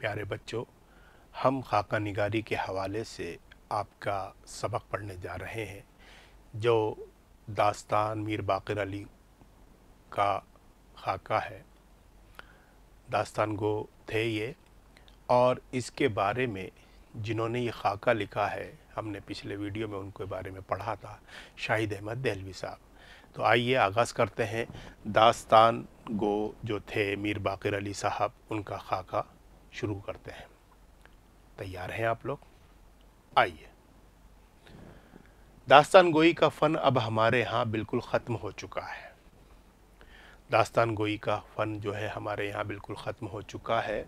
پیارے بچوں، ہم خاکہ نگاری کے حوالے سے آپ کا سبق پڑھنے جا رہے ہیں جو داستان میر باقر علی کا خاکہ ہے۔ داستان گو تھے یہ، اور اس کے بارے میں جنہوں نے یہ خاکہ لکھا ہے ہم نے پچھلے ویڈیو میں ان کے بارے میں پڑھا تھا، شاہد احمد دہلوی صاحب۔ تو آئیے آغاز کرتے ہیں۔ داستان گو جو تھے میر باقر علی صاحب، ان کا خاکہ شروع کرتے ہیں۔ تیار ہیں آپ لوگ؟ آئیے۔ داستان گوئی کا فن اب ہمارے ہاں بالکل ختم ہو چکا ہے۔ داستان گوئی کا فن جو ہے ہمارے یہاں بالکل ختم ہو چکا ہے۔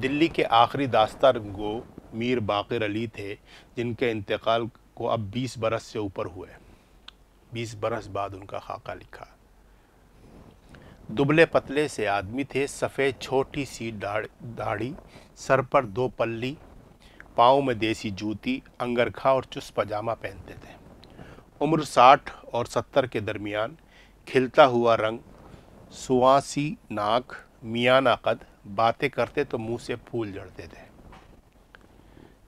دلی کے آخری داستان گو میر باقر علی تھے، جن کے انتقال کو اب 20 برس سے اوپر ہوئے۔ 20 برس بعد ان کا خاکہ لکھا۔ دبلے پتلے سے آدمی تھے، سفید چھوٹی سی داڑھی، سر پر 2 پلی، پاؤں میں دیسی جوتی، انگرکھا اور چست پاجامہ پہنتے تھے۔ عمر 60 اور 70 کے درمیان، کھلتا ہوا رنگ، سوانسی ناک، میانہ قد، باتیں کرتے تو منہ سے پھول جھڑتے تھے۔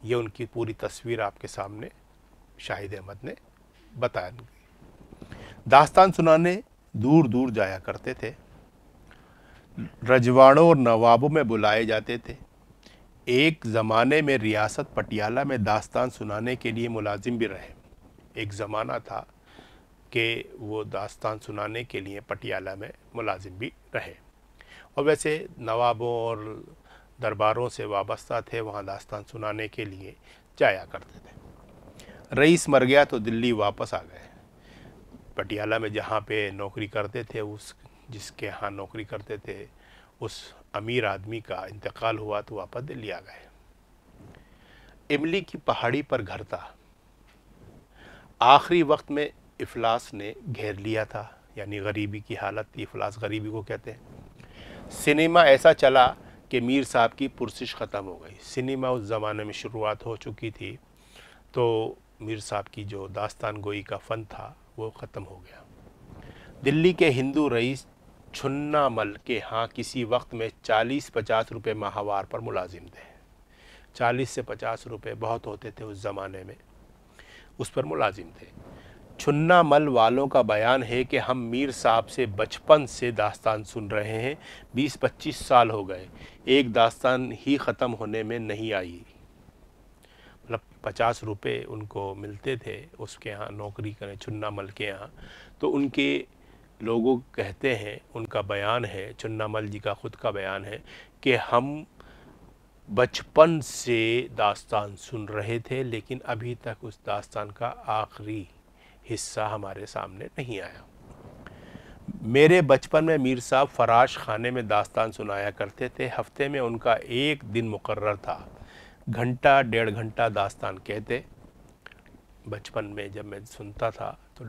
یہ ان کی پوری تصویر آپ کے سامنے شاہد احمد نے بتایا۔ داستان سنانے دور دور جایا کرتے تھے، رجواڑوں اور نوابوں میں بلائے جاتے تھے۔ ایک زمانے میں ریاست پٹیالہ میں داستان سنانے کے لیے ملازم بھی رہے۔ ایک زمانہ تھا کہ وہ داستان سنانے کے لیے پٹیالہ میں ملازم بھی رہے، اور ویسے نوابوں اور درباروں سے وابستہ تھے، وہاں داستان سنانے کے لیے جایا کرتے تھے۔ رئیس مر گیا تو دلی واپس آ گئے۔ پٹیالہ میں جہاں پہ نوکری کرتے تھے، جس کے ہاں نوکری کرتے تھے، اس امیر آدمی کا انتقال ہوا تو واپس دلی آ گئے۔ املی کی پہاڑی پر گھر تھا۔ آخری وقت میں افلاس نے گھیر لیا تھا، یعنی غریبی کی حالت تھی۔ افلاس غریبی کو کہتے ہیں۔ سنیما ایسا چلا کہ میر صاحب کی پرسش ختم ہو گئی۔ سنیما اس زمانے میں شروعات ہو چکی تھی، تو میر صاحب کی جو داستان گوئی کا فن تھا وہ ختم ہو گیا۔ دلی کے ہندو رئیس چھنا مل کے ہاں کسی وقت میں 40-50 روپے ماہوار پر ملازم تھے۔ 40 سے 50 روپے بہت ہوتے تھے اس زمانے میں، اس پر ملازم تھے۔ چھنا مل والوں کا بیان ہے کہ ہم میر صاحب سے بچپن سے داستان سن رہے ہیں، 20-25 سال ہو گئے، ایک داستان ہی ختم ہونے میں نہیں آئی۔ مطلب 50 روپے ان کو ملتے تھے اس کے ہاں نوکری کریں، چھنا مل کے ہاں۔ تو ان کے لوگوں کہتے ہیں، ان کا بیان ہے، چھنا مل جی کا خود کا بیان ہے کہ ہم بچپن سے داستان سن رہے تھے، لیکن ابھی تک اس داستان کا آخری حصہ ہمارے سامنے نہیں آیا۔ میرے بچپن میں میر صاحب فراش خانے میں داستان سنایا کرتے تھے۔ ہفتے میں ان کا ایک دن مقرر تھا، گھنٹہ 1.5 گھنٹہ داستان کہتے۔ بچپن میں جب میں سنتا تھا تو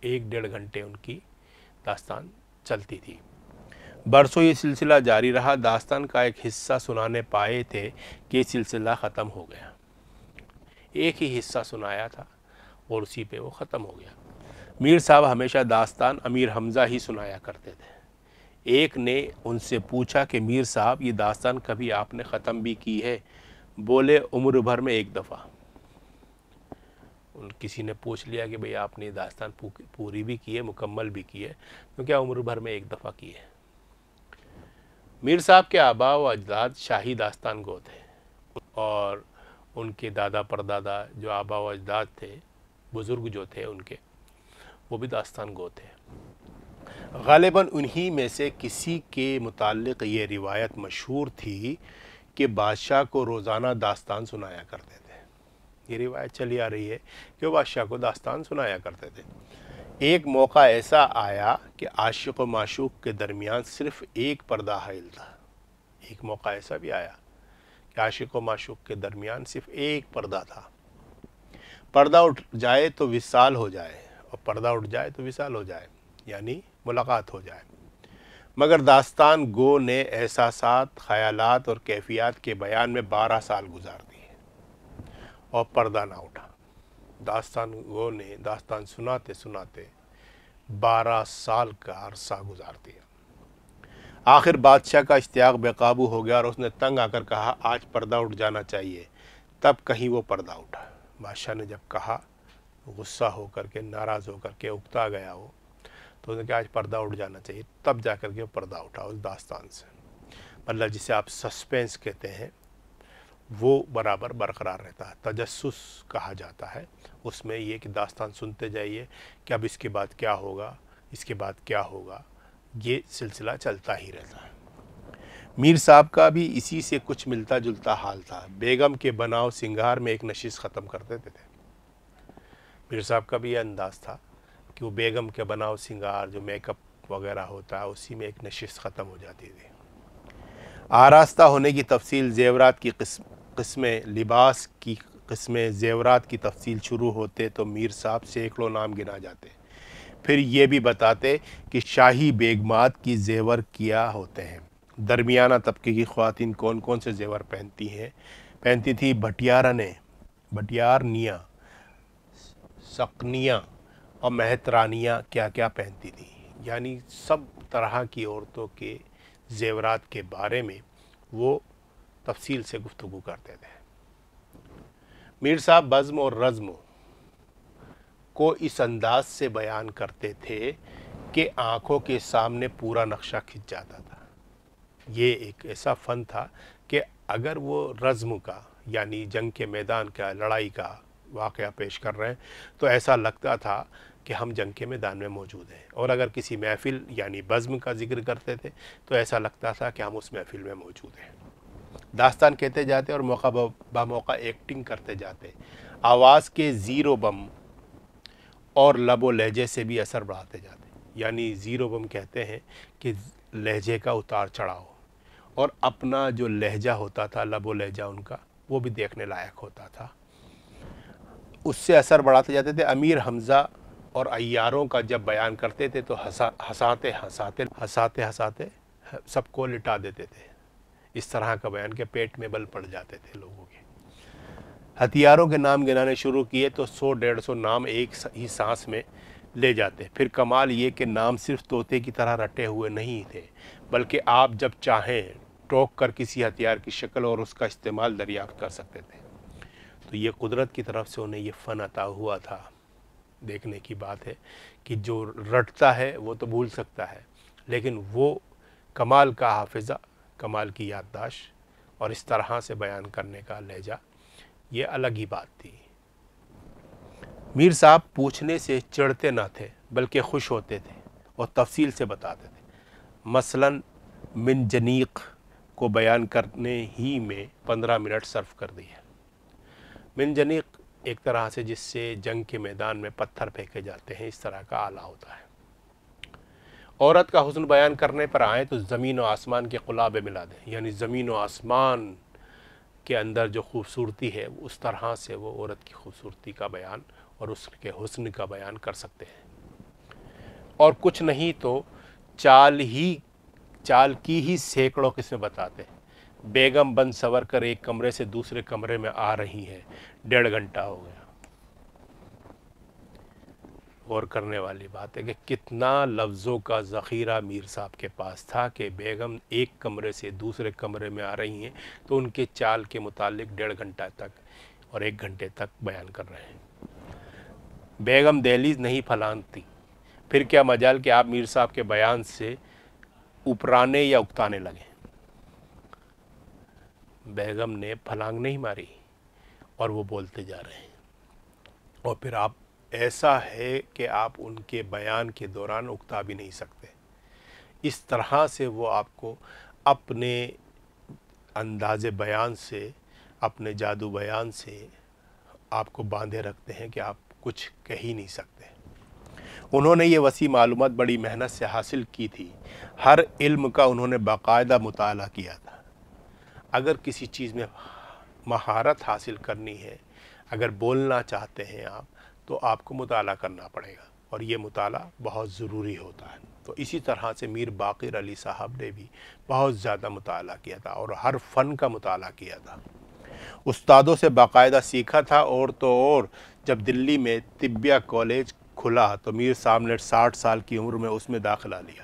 1-1.5 گھنٹے ان کی داستان چلتی تھی۔ برسوں یہ سلسلہ جاری رہا۔ داستان کا ایک حصہ سنانے پائے تھے کہ سلسلہ ختم ہو گیا۔ ایک ہی حصہ سنایا تھا اور اسی پہ وہ ختم ہو گیا۔ میر صاحب ہمیشہ داستان امیر حمزہ ہی سنایا کرتے تھے۔ ایک نے ان سے پوچھا کہ میر صاحب یہ داستان کبھی آپ نے ختم بھی کی ہے؟ بولے عمر بھر میں ایک دفعہ۔ کسی نے پوچھ لیا کہ بھئی آپ نے داستان پوری بھی کی ہے، مکمل بھی کی ہے، تو کیا عمر بھر میں ایک دفعہ کی ہے؟ میر صاحب کے آباء و اجداد شاہی داستان گو تھے، اور ان کے دادا پردادا جو آباء و اجداد تھے، بزرگ جو تھے ان کے، وہ بھی داستان گو تھے۔ غالباً انہی میں سے کسی کے متعلق یہ روایت مشہور تھی کہ بادشاہ کو روزانہ داستان سنایا کرتے تھے۔ یہ روایت چلی آ رہی ہے کہ وہ بادشاہ کو داستان سنایا کرتے تھے۔ ایک موقع ایسا آیا کہ عاشق و معشوق کے درمیان صرف ایک پردہ حائل تھا۔ ایک موقع ایسا بھی آیا کہ عاشق و معشوق کے درمیان صرف ایک پردہ تھا۔ پردہ اٹھ جائے تو وصال ہو جائے، اور پردہ اٹھ جائے تو وصال ہو جائے، یعنی ملاقات ہو جائے۔ مگر داستان گو نے احساسات، خیالات اور کیفیات کے بیان میں 12 سال گزار دیے اور پردہ نہ اٹھا۔ داستان گو نے داستان سناتے سناتے 12 سال کا عرصہ گزار دیا۔ آخر بادشاہ کا اشتیاق بے قابو ہو گیا اور اس نے تنگ آ کر کہا آج پردہ اٹھ جانا چاہیے۔ تب کہیں وہ پردہ اٹھا۔ بادشاہ نے جب کہا، غصہ ہو کر کے، ناراض ہو کر کے، اکتا گیا وہ، تو اس نے کہا آج پردہ اٹھ جانا چاہیے، تب جا کر کے وہ پردہ اٹھا اس داستان سے۔ مطلب جسے آپ سسپینس کہتے ہیں وہ برابر برقرار رہتا ہے، تجسس کہا جاتا ہے اس میں، یہ کہ داستان سنتے جائیے کہ اب اس کے بعد کیا ہوگا، اس کے بعد کیا ہوگا، یہ سلسلہ چلتا ہی رہتا ہے۔ میر صاحب کا بھی اسی سے کچھ ملتا جلتا حال تھا۔ بیگم کے بناؤ سنگار میں ایک نشست ختم کر دیتے تھے۔ میر صاحب کا بھی یہ انداز تھا کہ وہ بیگم کے بناؤ سنگار جو میک اپ وغیرہ ہوتا ہے اسی میں ایک نشست ختم ہو جاتی تھی۔ آراستہ ہونے کی تفصیل، زیورات کی قسمیں، لباس کی قسمیں، زیورات کی تفصیل شروع ہوتے تو میر صاحب سینکڑوں نام گنا جاتے، پھر یہ بھی بتاتے کہ شاہی بیگمات کی زیور کیا ہوتے ہیں۔ درمیانہ طبقے کی خواتین کون کون سے زیور پہنتی تھی؟ بھٹیارنیاں، سقنیاں اور مہترانیاں کیا کیا پہنتی تھی، یعنی سب طرح کی عورتوں کے زیورات کے بارے میں وہ تفصیل سے گفتگو کرتے تھے۔ میر صاحب بزم اور رزم کو اس انداز سے بیان کرتے تھے کہ آنکھوں کے سامنے پورا نقشہ کھنچ جاتا تھا۔ یہ ایک ایسا فن تھا کہ اگر وہ رزم کا یعنی جنگ کے میدان کا، لڑائی کا واقعہ پیش کر رہے ہیں تو ایسا لگتا تھا کہ ہم جنگ کے میدان میں موجود ہیں، اور اگر کسی محفل یعنی بزم کا ذکر کرتے تھے تو ایسا لگتا تھا کہ ہم اس محفل میں موجود ہیں۔ داستان کہتے جاتے اور موقع بموقع ایکٹنگ کرتے جاتے، آواز کے زیر و بم اور لب و لہجے سے بھی اثر بڑھاتے جاتے، یعنی زیر و بم کہتے ہیں کہ لہجے کا اتار چڑھاؤ، اور اپنا جو لہجہ ہوتا تھا، لب و لہجہ ان کا، وہ بھی دیکھنے لائق ہوتا تھا، اس سے اثر بڑھاتے جاتے تھے۔ امیر حمزہ اور عیاروں کا جب بیان کرتے تھے تو ہنساتے ہنساتے سب کو لٹا دیتے تھے، اس طرح کا بیان کہ پیٹ میں بل پڑ جاتے تھے لوگوں کے۔ ہتھیاروں کے نام گنانے شروع کیے تو 100-150 نام ایک ہی سانس میں لے جاتے۔ پھر کمال یہ کہ نام صرف طوطے کی طرح رٹے ہوئے نہیں تھے، بلکہ آپ جب چاہیں ٹوک کر کسی ہتھیار کی شکل اور اس کا استعمال دریافت کر سکتے تھے۔ تو یہ قدرت کی طرف سے انہیں یہ فن عطا ہوا تھا۔ دیکھنے کی بات ہے کہ جو رٹتا ہے وہ تو بھول سکتا ہے، لیکن وہ کمال کا حافظہ، کمال کی یادداشت اور اس طرح سے بیان کرنے کا لہجہ، یہ الگ ہی بات تھی۔ میر صاحب پوچھنے سے چڑھتے نہ تھے بلکہ خوش ہوتے تھے اور تفصیل سے بتاتے تھے۔ مثلاً منجنیق کو بیان کرنے ہی میں 15 منٹ صرف کر دیے۔ منجنیق ایک طرح سے جس سے جنگ کے میدان میں پتھر پھینکے جاتے ہیں، اس طرح کا آلہ ہوتا ہے۔ عورت کا حسن بیان کرنے پر آئیں تو زمین و آسمان کے قلابے ملا دیں، یعنی زمین و آسمان کے اندر جو خوبصورتی ہے اس طرح سے وہ عورت کی خوبصورتی کا بیان اور اس کے حسن کا بیان کر سکتے ہیں۔ اور کچھ نہیں تو چال کی ہی سینکڑوں قسمیں بتاتے ہیں۔ بیگم بن سور کر ایک کمرے سے دوسرے کمرے میں آ رہی ہیں، 1.5 گھنٹہ ہو گیا۔ غور کرنے والی بات ہے کہ کتنا لفظوں کا ذخیرہ میر صاحب کے پاس تھا کہ بیگم ایک کمرے سے دوسرے کمرے میں آ رہی ہیں تو ان کے چال کے متعلق 1.5 گھنٹہ تک اور 1 گھنٹے تک بیان کر رہے ہیں۔ بیگم دہلیز نہیں پھلانگتی، پھر کیا مجال کہ آپ میر صاحب کے بیان سے اوپرانے یا اکتانے لگیں۔ بیگم نے پھلانگ نہیں ماری اور وہ بولتے جا رہے ہیں، اور پھر آپ ایسا ہے کہ آپ ان کے بیان کے دوران اکتا بھی نہیں سکتے۔ اس طرح سے وہ آپ کو اپنے انداز بیان سے، اپنے جادو بیان سے آپ کو باندھے رکھتے ہیں کہ آپ کچھ کہہ ہی نہیں سکتے۔ انہوں نے یہ وسیع معلومات بڑی محنت سے حاصل کی تھی۔ ہر علم کا انہوں نے باقاعدہ مطالعہ کیا تھا۔ اگر کسی چیز میں مہارت حاصل کرنی ہے، اگر بولنا چاہتے ہیں آپ، تو آپ کو مطالعہ کرنا پڑے گا، اور یہ مطالعہ بہت ضروری ہوتا ہے۔ تو اسی طرح سے میر باقر علی صاحب نے بھی بہت زیادہ مطالعہ کیا تھا اور ہر فن کا مطالعہ کیا تھا، استادوں سے باقاعدہ سیکھا تھا۔ اور تو اور جب دلی میں طبیہ کالج کھلا تو میر صاحب نے 60 سال کی عمر میں اس میں داخلہ لیا۔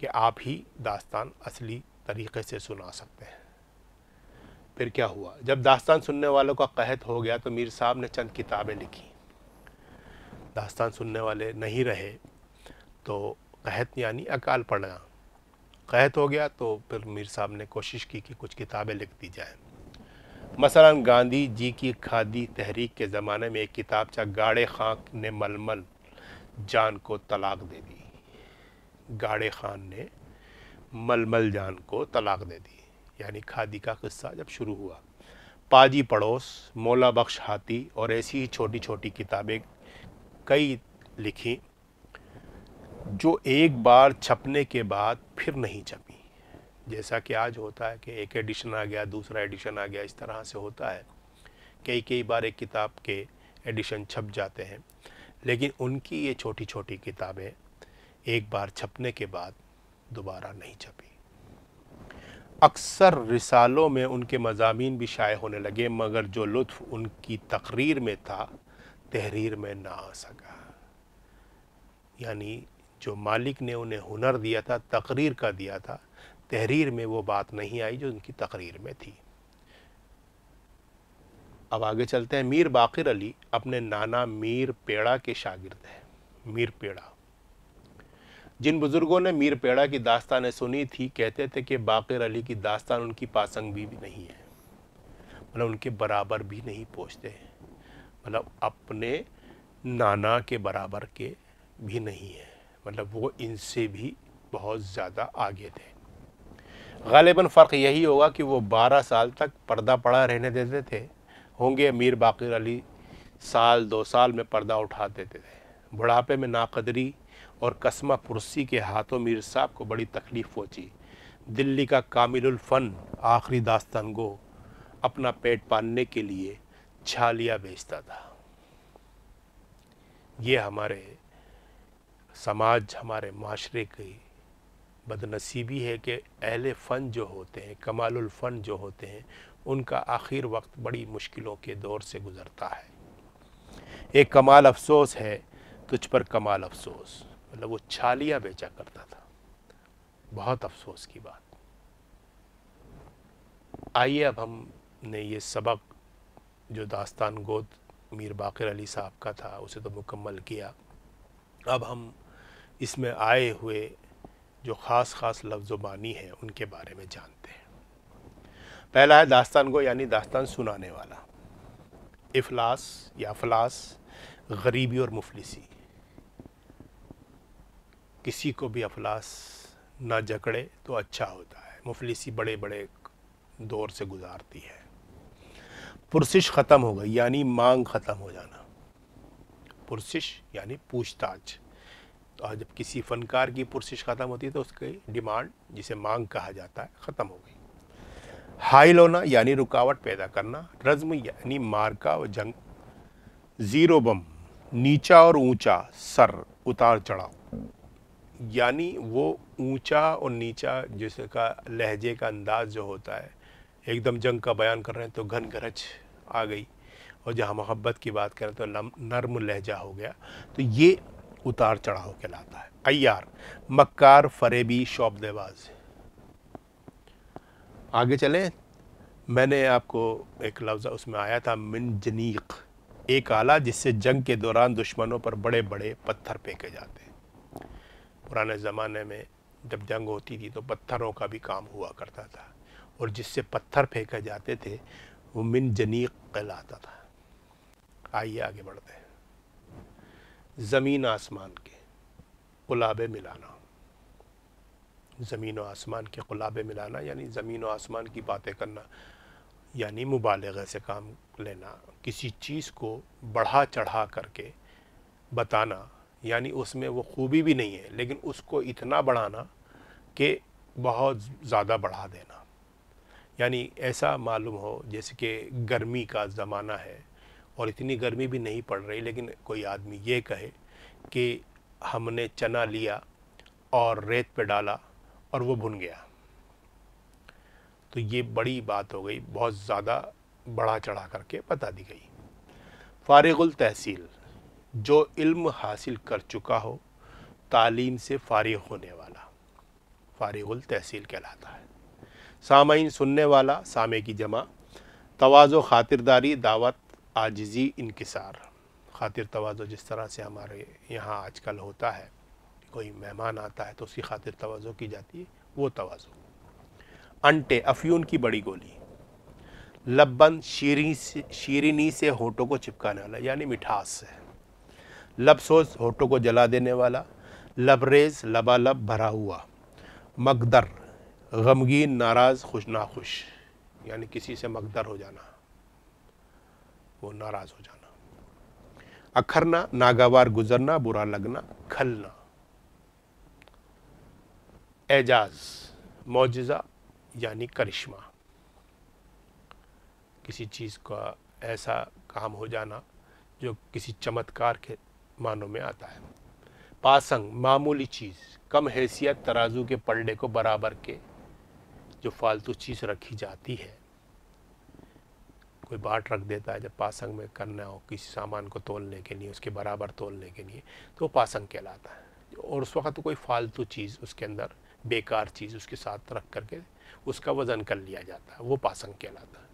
کہ آپ ہی داستان اصلی طریقے سے سنا سکتے ہیں۔ پھر کیا ہوا، جب داستان سننے والوں کا قحط ہو گیا تو میر صاحب نے چند کتابیں لکھی۔ داستان سننے والے نہیں رہے تو قحط یعنی اکال پڑنا، قحط ہو گیا تو پھر میر صاحب نے کوشش کی کہ کچھ کتابیں لکھ دی جائیں۔ مثلا گاندھی جی کی کھادی تحریک کے زمانے میں ایک کتابچہ گاڑے خان نے ململ جان کو طلاق دے دی۔ گاڑے خان نے ململ جان کو طلاق دے دی، یعنی کھادی کا قصہ جب شروع ہوا۔ پاجی پڑوس، مولا بخش ہاتھی اور ایسی ہی چھوٹی چھوٹی کتابیں کئی لکھی جو ایک بار چھپنے کے بعد پھر نہیں چھپی۔ جیسا کہ آج ہوتا ہے کہ ایک ایڈیشن آ گیا، دوسرا ایڈیشن آ گیا، اس طرح سے ہوتا ہے، کئی بار ایک کتاب کے ایڈیشن چھپ جاتے ہیں، لیکن ان کی یہ چھوٹی چھوٹی کتابیں ایک بار چھپنے کے بعد دوبارہ نہیں چھپی۔ اکثر رسالوں میں ان کے مضامین بھی شائع ہونے لگے، مگر جو لطف ان کی تقریر میں تھا تحریر میں نہ آ سکا۔ یعنی جو مالک نے انہیں ہنر دیا تھا، تقریر کا دیا تھا، تحریر میں وہ بات نہیں آئی جو ان کی تقریر میں تھی۔ اب آگے چلتے ہیں۔ میر باقر علی اپنے نانا میر پیڑا کے شاگرد ہیں۔ میر پیڑا، جن بزرگوں نے میر پیڑا کی داستانیں سنی تھی کہتے تھے کہ باقر علی کی داستان ان کی پاسنگ بھی نہیں ہے، مطلب ان کے برابر بھی نہیں پہنچتے ہیں، مطلب اپنے نانا کے برابر کے بھی نہیں ہیں، مطلب وہ ان سے بھی بہت زیادہ آگے تھے۔ غالباً فرق یہی ہوگا کہ وہ 12 سال تک پردہ پڑا رہنے دیتے تھے ہوں گے، میر باقر علی سال 2 سال میں پردہ اٹھا دیتے تھے۔ بڑھاپے میں ناقدری اور قسمہ پرسی کے ہاتھوں میر صاحب کو بڑی تکلیف پہنچی۔ دلی کا کامل الفن آخری داستان گو اپنا پیٹ پالنے کے لیے چھالیاں بیچتا تھا۔ یہ ہمارے سماج، ہمارے معاشرے کی بدنصیبی ہے کہ اہل فن جو ہوتے ہیں، کمال الفن جو ہوتے ہیں، ان کا آخر وقت بڑی مشکلوں کے دور سے گزرتا ہے۔ ایک کمال افسوس ہے تجھ پر کمال افسوس، مطلب وہ چھالیاں بیچا کرتا تھا، بہت افسوس کی بات۔ آئیے اب ہم نے یہ سبق جو داستان گود میر باقر علی صاحب کا تھا اسے تو مکمل کیا، اب ہم اس میں آئے ہوئے جو خاص لفظ و معنی ہیں ان کے بارے میں جانتے ہیں۔ پہلا ہے داستان گو یعنی داستان سنانے والا۔ افلاس یا افلاس، غریبی اور مفلسی۔ کسی کو بھی افلاس نہ جکڑے تو اچھا ہوتا ہے، مفلسی بڑے بڑے دور سے گزارتی ہے۔ پرسش ختم ہو گئی یعنی مانگ ختم ہو جانا۔ پرسش یعنی پوچھ تاچھ، تو جب کسی فنکار کی پرسش ختم ہوتی ہے تو اس کی ڈیمانڈ، جسے مانگ کہا جاتا ہے، ختم ہو گئی۔ حائل ہونا یعنی رکاوٹ پیدا کرنا۔ رزم یعنی مارکا و جنگ۔ زیرو بم، نیچا اور اونچا، سر اتار چڑھاؤ، یعنی وہ اونچا اور نیچا جس کا لہجے کا انداز جو ہوتا ہے، ایک دم جنگ کا بیان کر رہے ہیں تو گھن گرج آ گئی، اور جہاں محبت کی بات کریں تو نرم لہجہ ہو گیا، تو یہ اتار چڑھاؤ کہلاتا ہے۔ عیار، مکار، فریبی، شعبدے باز۔ آگے چلیں، میں نے آپ کو ایک لفظ اس میں آیا تھا منجنیق، ایک آلہ جس سے جنگ کے دوران دشمنوں پر بڑے بڑے پتھر پھینکے جاتے ہیں۔ پرانے زمانے میں جب جنگ ہوتی تھی تو پتھروں کا بھی کام ہوا کرتا تھا، اور جس سے پتھر پھینکے جاتے تھے وہ منجنیق کہلاتا تھا۔ آئیے آگے بڑھتے ہیں۔ زمین آسمان کے قلابے ملانا۔ زمین و آسمان کے قلابے ملانا یعنی زمین و آسمان کی باتیں کرنا، یعنی مبالغے سے کام لینا، کسی چیز کو بڑھا چڑھا کر کے بتانا، یعنی اس میں وہ خوبی بھی نہیں ہے لیکن اس کو اتنا بڑھانا کہ بہت زیادہ بڑھا دینا، یعنی ایسا معلوم ہو جیسے کہ گرمی کا زمانہ ہے اور اتنی گرمی بھی نہیں پڑ رہی، لیکن کوئی آدمی یہ کہے کہ ہم نے چنا لیا اور ریت پہ ڈالا اور وہ بھن گیا، تو یہ بڑی بات ہو گئی، بہت زیادہ بڑھا چڑھا کر کے بتا دی گئی۔ فارغ التحصیل، جو علم حاصل کر چکا ہو، تعلیم سے فارغ ہونے والا۔ فارغ التحصیل کہلاتا ہے۔ سامعین سننے والا، سامع کی جمع، تواضع خاطرداری، دعوت عاجزی انکسار۔ خاطر تواضع جس طرح سے ہمارے یہاں آج کل ہوتا ہے، کوئی مہمان آتا ہے تو اس کی خاطر تواضع کی جاتی ہے، وہ تواضع۔ انٹے افیون کی بڑی گولی۔ لبند شیرینی سے ہونٹوں کو چپکانے والا، یعنی مٹھاس سے۔ لبسوز ہونٹوں کو جلا دینے والا، لبریز لبالب بھرا ہوا۔ مقدر غمگین، ناراض، خوش ناخوش، یعنی کسی سے مقدر ہو جانا، وہ ناراض ہو جانا۔ اکھرنا ناگوار گزرنا، برا لگنا، کھلنا۔ اعجاز معجزہ یعنی کرشمہ، کسی چیز کا ایسا کام ہو جانا جو کسی چمتکار کے معنوں میں آتا ہے۔ پاسنگ معمولی چیز، کم حیثیت ترازو کے پلڑے کو برابر کے جو فالتو چیز رکھی جاتی ہے، کوئی باٹ رکھ دیتا ہے جب پاسنگ میں کرنا ہو کسی سامان کو تولنے کے لیے، اس کے برابر تولنے کے لیے، تو وہ پاسنگ کہلاتا ہے۔ اور اس وقت کوئی فالتو چیز اس کے اندر، بیکار چیز اس کے ساتھ رکھ کر کے اس کا وزن کر لیا جاتا ہے، وہ پاسنگ کہلاتا ہے۔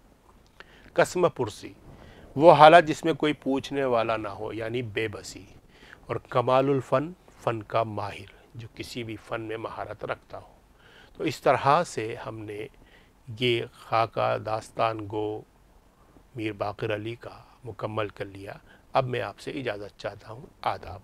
قسم پرسی وہ حالت جس میں کوئی پوچھنے والا نہ ہو، یعنی بے بسی۔ اور کمال الفن فن کا ماہر، جو کسی بھی فن میں مہارت رکھتا ہو۔ تو اس طرح سے ہم نے یہ خاکہ داستان گو میر باقر علی کا مکمل کر لیا۔ اب میں آپ سے اجازت چاہتا ہوں۔ آداب۔